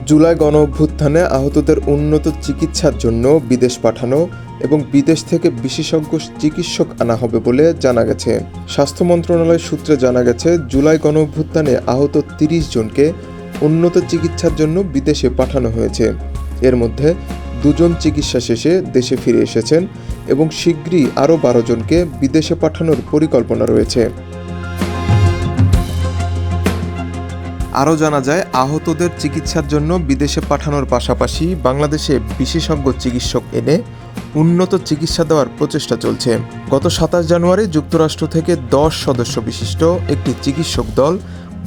জুলাই গণঅভ্যুত্থানে আহতদের উন্নত চিকিৎসার জন্য বিদেশ পাঠানো এবং বিদেশ থেকে বিশেষজ্ঞ চিকিৎসক আনা হবে বলে জানা গেছে। স্বাস্থ্য মন্ত্রণালয় সূত্রে জানা গেছে, জুলাই গণঅভ্যুত্থানে আহত ৩০ জনকে উন্নত চিকিৎসার জন্য বিদেশে পাঠানো হয়েছে। এর মধ্যে 2 জন চিকিৎসা শেষে দেশে ফিরে এসেছেন এবং শীঘ্রই আরও 12 জনকে বিদেশে পাঠানোর পরিকল্পনা রয়েছে। আরও জানা যায়, আহতদের চিকিৎসার জন্য বিদেশে পাঠানোর পাশাপাশি বাংলাদেশে বিশেষজ্ঞ চিকিৎসক এনে উন্নত চিকিৎসা দেওয়ার প্রচেষ্টা চলছে। গত 27 জানুয়ারি যুক্তরাষ্ট্র থেকে 10 সদস্য বিশিষ্ট একটি চিকিৎসক দল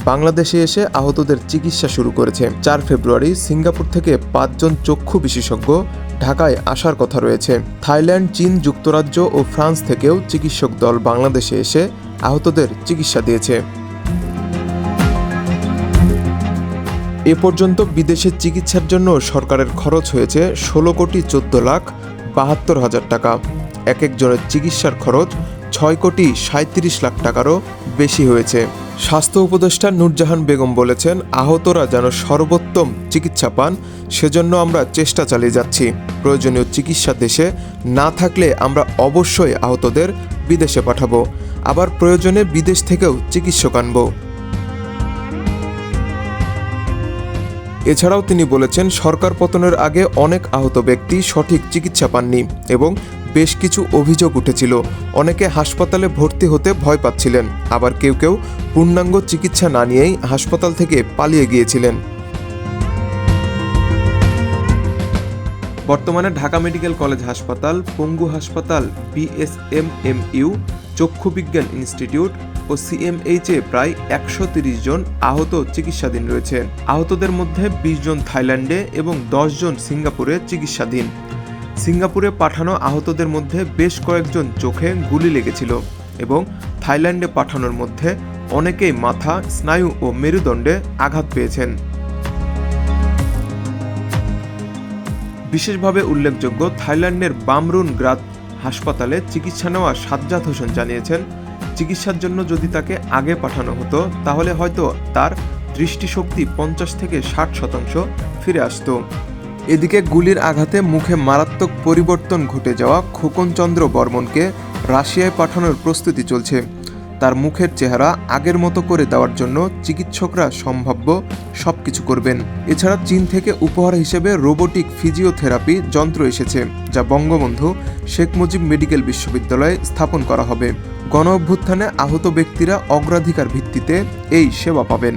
বাংলাদেশে এসে আহতদের চিকিৎসা শুরু করেছে। 4 ফেব্রুয়ারি সিঙ্গাপুর থেকে 5 জন চক্ষু বিশেষজ্ঞ ঢাকায় আসার কথা রয়েছে। থাইল্যান্ড, চীন, যুক্তরাজ্য ও ফ্রান্স থেকেও চিকিৎসক দল বাংলাদেশে এসে আহতদের চিকিৎসা দিয়েছে। এ পর্যন্ত বিদেশে চিকিৎসার জন্য সরকারের খরচ হয়েছে 16,14,72,000 টাকা। এক একজনের চিকিৎসার খরচ 6,37,00,000 টাকারও বেশি হয়েছে। স্বাস্থ্য উপদেষ্টা নূরজাহান বেগম বলেছেন, আহতরা যেন সর্বোত্তম চিকিৎসা পান সেজন্য আমরা চেষ্টা চালিয়ে যাচ্ছি। প্রয়োজনীয় চিকিৎসা দেশে না থাকলে আমরা অবশ্যই আহতদের বিদেশে পাঠাবো, আবার প্রয়োজনে বিদেশ থেকেও চিকিৎসক আনব। এছাড়াও তিনি বলেছেন, সরকার পতনের আগে অনেক আহত ব্যক্তি সঠিক চিকিৎসা পাননি এবং বেশ কিছু অভিযোগ উঠেছিল। অনেকে হাসপাতালে ভর্তি হতে ভয় পাচ্ছিলেন, আবার কেউ কেউ পূর্ণাঙ্গ চিকিৎসা না নিয়েই হাসপাতাল থেকে পালিয়ে গিয়েছিলেন। বর্তমানে ঢাকা মেডিকেল কলেজ হাসপাতাল, পঙ্গু হাসপাতাল, বিএসএমএমইউ, চক্ষু বিজ্ঞান ইনস্টিটিউট ও সিএমএইচে প্রায় 130 জন আহত চিকিৎসাধীন রয়েছে। আহতদের মধ্যে 20 জন থাইল্যান্ডে এবং 10 জন সিঙ্গাপুরে চিকিৎসাধীন। সিঙ্গাপুরে পাঠানো আহতদের মধ্যে বেশ কয়েকজন চোখে গুলি লেগেছিল এবং থাইল্যান্ডে পাঠানোর মধ্যে অনেকেই মাথা, স্নায়ু ও মেরুদণ্ডে আঘাত পেয়েছেন। বিশেষভাবে উল্লেখযোগ্য, থাইল্যান্ডের বামরুন গ্রাদ হাসপাতালে চিকিৎসা নেওয়া সাজ্জাদ হোসেন জানিয়েছেন, চিকিৎসার জন্য যদি তাকে আগে পাঠানো হতো তাহলে হয়তো তার দৃষ্টিশক্তি 50 থেকে 60% ফিরে আসতো। এদিকে গুলির আঘাতে মুখে মারাত্মক পরিবর্তন ঘটে যাওয়া খোকন চন্দ্র বর্মনকে রাশিয়ায় পাঠানোর প্রস্তুতি চলছে। তার মুখের চেহারা আগের মতো করে দেওয়ার জন্য চিকিৎসকরা সম্ভাব্য সবকিছু করবেন। এছাড়া চীন থেকে উপহার হিসেবে রোবোটিক ফিজিওথেরাপি যন্ত্র এসেছে, যা বঙ্গবন্ধু শেখ মুজিব মেডিকেল বিশ্ববিদ্যালয়ে স্থাপন করা হবে। গণ অভ্যুত্থানে আহত ব্যক্তিরা অগ্রাধিকার ভিত্তিতে এই সেবা পাবেন।